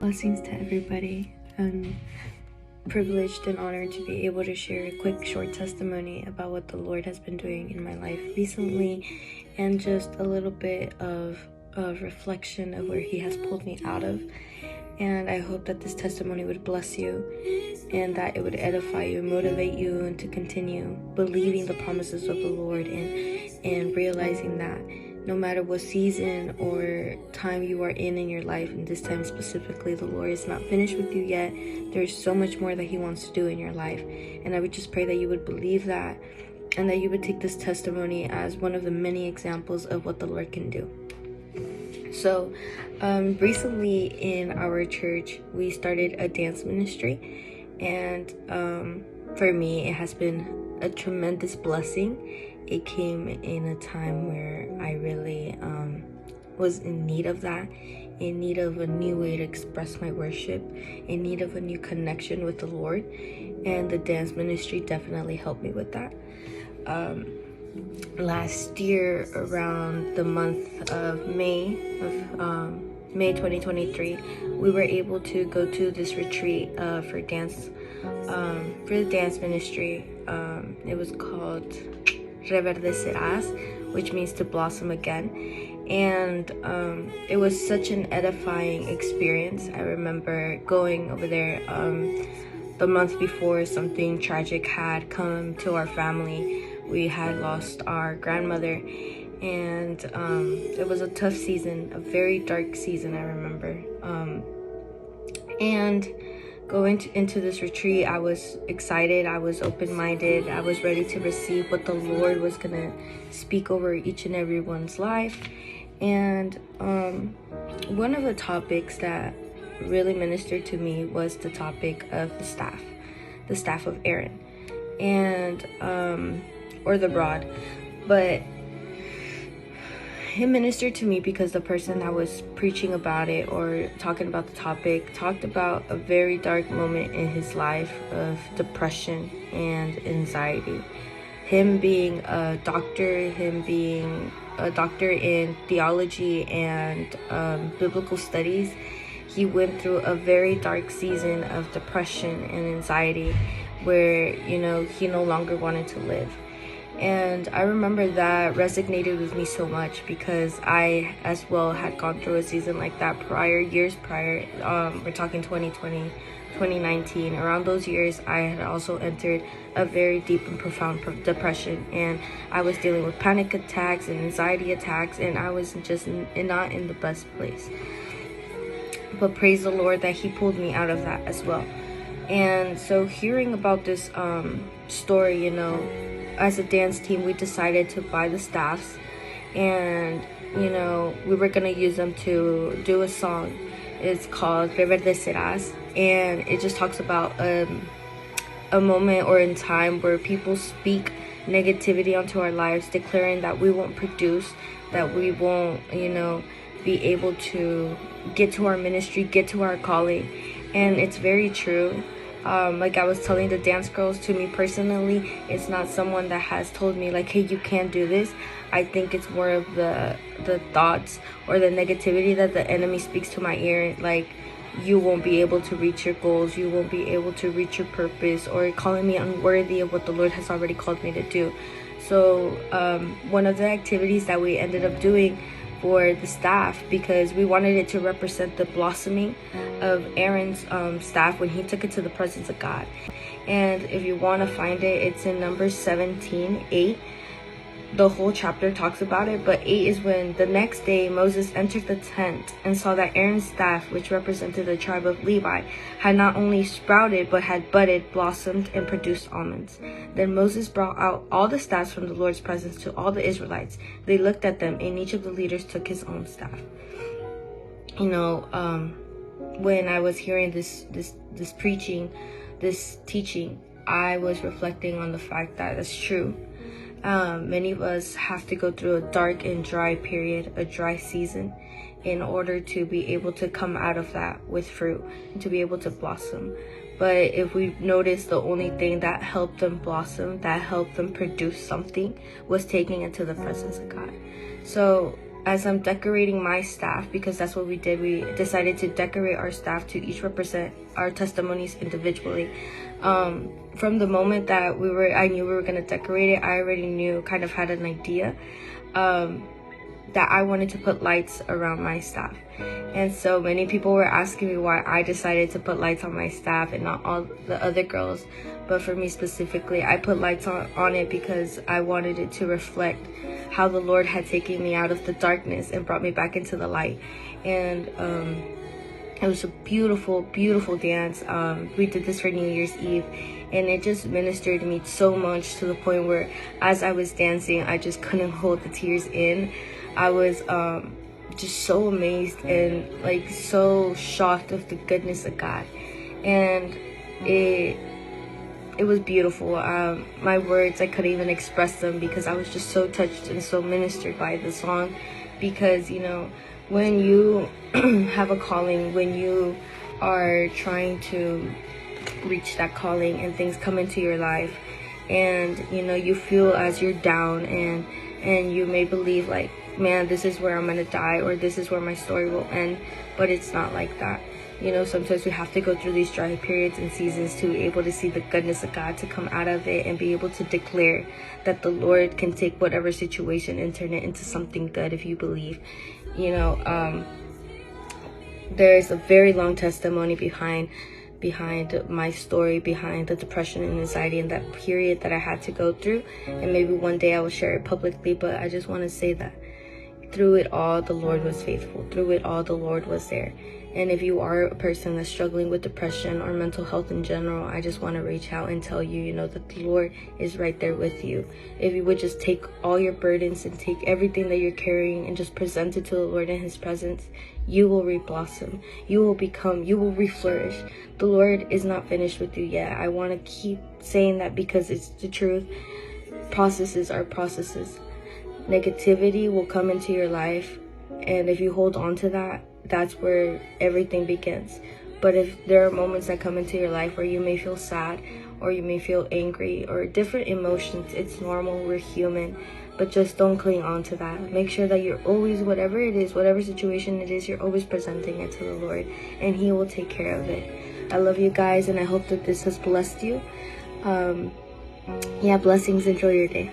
Blessings to everybody. I'm privileged and honored to be able to share a quick, short testimony about what the Lord has been doing in my life recently, and just a little bit of reflection of where He has pulled me out of. And I hope that this testimony would bless you and that it would edify you, motivate you, and to continue believing the promises of the Lord and realizing that no matter what season or time you are in your life, and this time specifically, the Lord is not finished with you yet. There's so much more that He wants to do in your life. And I would just pray that you would believe that, and that you would take this testimony as one of the many examples of what the Lord can do. So, recently in our church, we started a dance ministry, and for me, it has been a tremendous blessing. It came in a time where I really was in need of that, in need of a new way to express my worship, in need of a new connection with the Lord, and the dance ministry definitely helped me with that. Last year, around the month of May 2023, we were able to go to this retreat for the dance ministry. It was called Reverdecerás, which means to blossom again. And it was such an edifying experience. I remember going over there the month before something tragic had come to our family. We had lost our grandmother, and it was a tough season, a very dark season, I remember. And going into this retreat, I was excited, I was open-minded, I was ready to receive what the Lord was going to speak over each and everyone's life. And one of the topics that really ministered to me was the topic of the staff of Aaron, and or the rod. But it ministered to me because the person that was preaching about it or talking about the topic talked about a very dark moment in his life of depression and anxiety. Him being a doctor in theology and biblical studies, he went through a very dark season of depression and anxiety where, he no longer wanted to live. And I remember that resonated with me so much because I as well had gone through a season like that years prior. We're talking 2020, 2019. Around those years, I had also entered a very deep and profound depression. And I was dealing with panic attacks and anxiety attacks, and I was just not in the best place. But praise the Lord that He pulled me out of that as well. And so hearing about this story, as a dance team, we decided to buy the staffs, and we were gonna use them to do a song. It's called Reverdecerás, and it just talks about a moment or in time where people speak negativity onto our lives, declaring that we won't produce, that we won't be able to get to our ministry, get to our calling. And it's very true. Like I was telling the dance girls, to me personally, it's not someone that has told me like, hey, you can't do this. I think it's more of the thoughts or the negativity that the enemy speaks to my ear, like, you won't be able to reach your goals, you won't be able to reach your purpose, or calling me unworthy of what the Lord has already called me to do. So one of the activities that we ended up doing for the staff, because we wanted it to represent the blossoming of Aaron's staff when he took it to the presence of God. And if you want to find it, it's in Numbers 17:8. The whole chapter talks about it, but 8 is when the next day Moses entered the tent and saw that Aaron's staff, which represented the tribe of Levi, had not only sprouted but had budded, blossomed, and produced almonds. Then Moses brought out all the staffs from the Lord's presence to all the Israelites. They looked at them, and each of the leaders took his own staff. When I was hearing this preaching, this teaching, I was reflecting on the fact that it's true. Many of us have to go through a dark and dry period, a dry season, in order to be able to come out of that with fruit and to be able to blossom. But if we notice, the only thing that helped them blossom, that helped them produce something, was taking it to the presence of God. So as I'm decorating my staff, because that's what we did, we decided to decorate our staff to each represent our testimonies individually. From the moment that I knew we were going to decorate it, I already knew, kind of had an idea, that I wanted to put lights around my staff. And so many people were asking me why I decided to put lights on my staff and not all the other girls. But for me specifically, I put lights on it because I wanted it to reflect how the Lord had taken me out of the darkness and brought me back into the light. And it was a beautiful, beautiful dance. We did this for New Year's Eve, and it just ministered to me so much, to the point where as I was dancing, I just couldn't hold the tears in. I was just so amazed and like so shocked of the goodness of God, and it was beautiful. My words, I couldn't even express them, because I was just so touched and so ministered by the song. Because, you know, when you have a calling, when you are trying to reach that calling and things come into your life, and, you know, you feel as you're down, and you may believe like, man, this is where I'm gonna die, or this is where my story will end. But it's not like that. You know, sometimes we have to go through these dry periods and seasons to be able to see the goodness of God, to come out of it and be able to declare that the Lord can take whatever situation and turn it into something good if you believe. You know, there's a very long testimony behind my story, behind the depression and anxiety and that period that I had to go through. And maybe one day I will share it publicly, but I just want to say that through it all, the Lord was faithful. Through it all, the Lord was there. And if you are a person that's struggling with depression or mental health in general, I just want to reach out and tell you, you know, that the Lord is right there with you. If you would just take all your burdens and take everything that you're carrying and just present it to the Lord in his presence, you will re-blossom. You will re-flourish. The Lord is not finished with you yet. I want to keep saying that because it's the truth. Processes are processes. Negativity will come into your life, and if you hold on to that, that's where everything begins. But if there are moments that come into your life where you may feel sad, or you may feel angry, or different emotions, it's normal, we're human. But just don't cling on to that. Make sure that you're always, whatever it is, whatever situation it is, you're always presenting it to the Lord, and he will take care of it. I love you guys, and I hope that this has blessed you. Yeah, blessings. Enjoy your day.